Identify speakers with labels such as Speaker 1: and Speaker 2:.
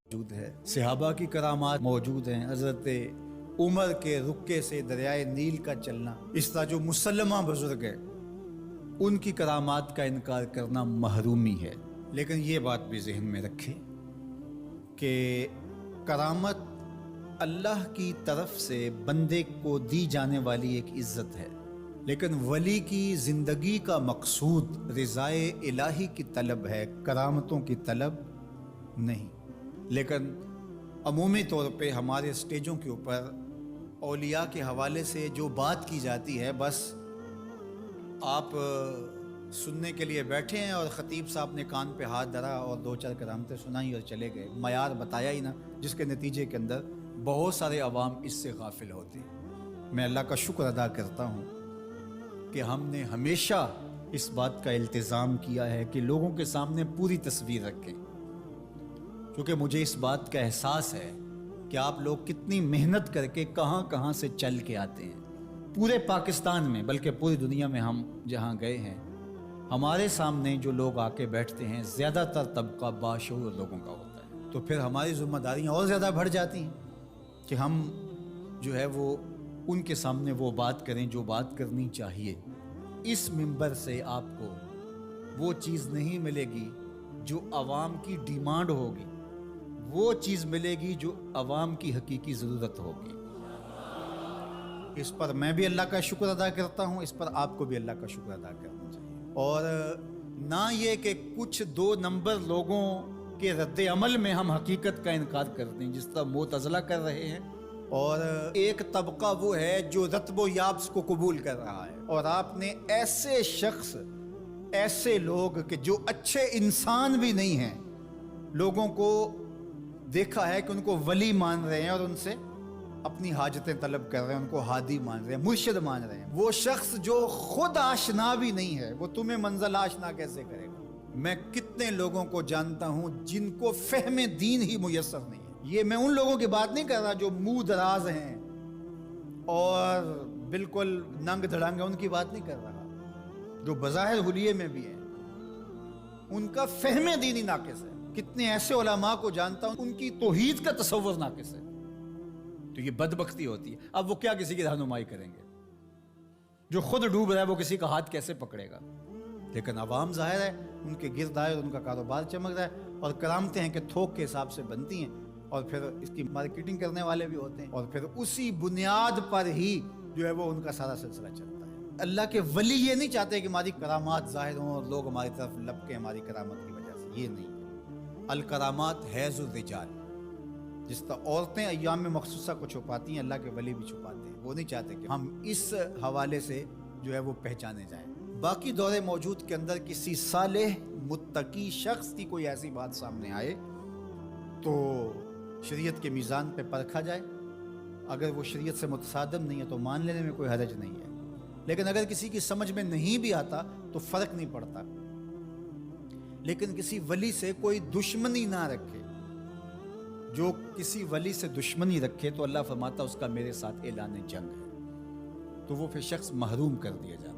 Speaker 1: موجود ہے، صحابہ کی کرامات موجود ہیں، حضرت عمر کے رکے سے دریائے نیل کا چلنا، اس طرح جو مسلمہ بزرگ ہیں ان کی کرامات کا انکار کرنا محرومی ہے۔ لیکن یہ بات بھی ذہن میں رکھیں کہ کرامت اللہ کی طرف سے بندے کو دی جانے والی ایک عزت ہے، لیکن ولی کی زندگی کا مقصود رضائے الہی کی طلب ہے، کرامتوں کی طلب نہیں۔ لیکن عمومی طور پہ ہمارے اسٹیجوں کے اوپر اولیاء کے حوالے سے جو بات کی جاتی ہے، بس آپ سننے کے لیے بیٹھے ہیں اور خطیب صاحب نے کان پہ ہاتھ دھرا اور دو چار کرامتیں سنائی اور چلے گئے، معیار بتایا ہی نہ، جس کے نتیجے کے اندر بہت سارے عوام اس سے غافل ہوتے ہیں۔ میں اللہ کا شکر ادا کرتا ہوں کہ ہم نے ہمیشہ اس بات کا التزام کیا ہے کہ لوگوں کے سامنے پوری تصویر رکھیں، کیونکہ مجھے اس بات کا احساس ہے کہ آپ لوگ کتنی محنت کر کے کہاں کہاں سے چل کے آتے ہیں۔ پورے پاکستان میں بلکہ پوری دنیا میں ہم جہاں گئے ہیں، ہمارے سامنے جو لوگ آ کے بیٹھتے ہیں زیادہ تر طبقہ باشعور لوگوں کا ہوتا ہے، تو پھر ہماری ذمہ داریاں اور زیادہ بڑھ جاتی ہیں کہ ہم جو ہے وہ ان کے سامنے وہ بات کریں جو بات کرنی چاہیے۔ اس منبر سے آپ کو وہ چیز نہیں ملے گی جو عوام کی ڈیمانڈ ہوگی، وہ چیز ملے گی جو عوام کی حقیقی ضرورت ہوگی۔ اس پر میں بھی اللہ کا شکر ادا کرتا ہوں، اس پر آپ کو بھی اللہ کا شکر ادا کرنا چاہیے، اور نہ یہ کہ کچھ دو نمبر لوگوں کے رد عمل میں ہم حقیقت کا انکار کرتے ہیں، جس طرح معتزلہ کر رہے ہیں، اور ایک طبقہ وہ ہے جو رتب و یابس کو قبول کر رہا ہے، اور آپ نے ایسے شخص، ایسے لوگ کہ جو اچھے انسان بھی نہیں ہیں، لوگوں کو دیکھا ہے کہ ان کو ولی مان رہے ہیں اور ان سے اپنی حاجتیں طلب کر رہے ہیں، ان کو ہادی مان رہے ہیں، مرشد مان رہے ہیں۔ وہ شخص جو خود آشنا بھی نہیں ہے، وہ تمہیں منزل آشنا کیسے کرے گا؟ میں کتنے لوگوں کو جانتا ہوں جن کو فہم دین ہی میسر نہیں ہے۔ یہ میں ان لوگوں کی بات نہیں کر رہا جو منہ دراز ہیں اور بالکل ننگ دھڑنگ ہیں، ان کی بات نہیں کر رہا، جو بظاہر حلیے میں بھی ہیں، ان کا فہم دینی ناقص ہے۔ کتنے ایسے علماء کو جانتا ہوں ان کی توحید کا تصور ناقص ہے، تو یہ بدبختی ہوتی ہے۔ اب وہ کیا کسی کی رہنمائی کریں گے؟ جو خود ڈوب رہا ہے وہ کسی کا ہاتھ کیسے پکڑے گا؟ لیکن عوام ظاہر ہے ان کے گرد آئے اور ان کا کاروبار چمک رہا ہے، اور کرامتیں ہیں کہ تھوک کے حساب سے بنتی ہیں، اور پھر اس کی مارکیٹنگ کرنے والے بھی ہوتے ہیں، اور پھر اسی بنیاد پر ہی جو ہے وہ ان کا سارا سلسلہ چلتا ہے۔ اللہ کے ولی یہ نہیں چاہتے کہ ہماری کرامات ظاہر ہوں اور لوگ ہماری طرف لپکیں ہماری کرامت کی وجہ سے، یہ نہیں ہے۔ الکرامات حیض الرجال، جس طرح عورتیں ایام میں مخصوصہ کو چھپاتی ہیں، اللہ کے ولی بھی چھپاتے ہیں، وہ نہیں چاہتے کہ ہم اس حوالے سے جو ہے وہ پہچانے جائیں۔ باقی دور موجود کے اندر کسی صالح متقی شخص کی کوئی ایسی بات سامنے آئے تو شریعت کے میزان پہ پرکھا جائے، اگر وہ شریعت سے متصادم نہیں ہے تو مان لینے میں کوئی حرج نہیں ہے، لیکن اگر کسی کی سمجھ میں نہیں بھی آتا تو فرق نہیں پڑتا، لیکن کسی ولی سے کوئی دشمنی نہ رکھے۔ جو کسی ولی سے دشمنی رکھے تو اللہ فرماتا اس کا میرے ساتھ اعلان جنگ ہے، تو وہ پھر شخص محروم کر دیا جاتا ہے۔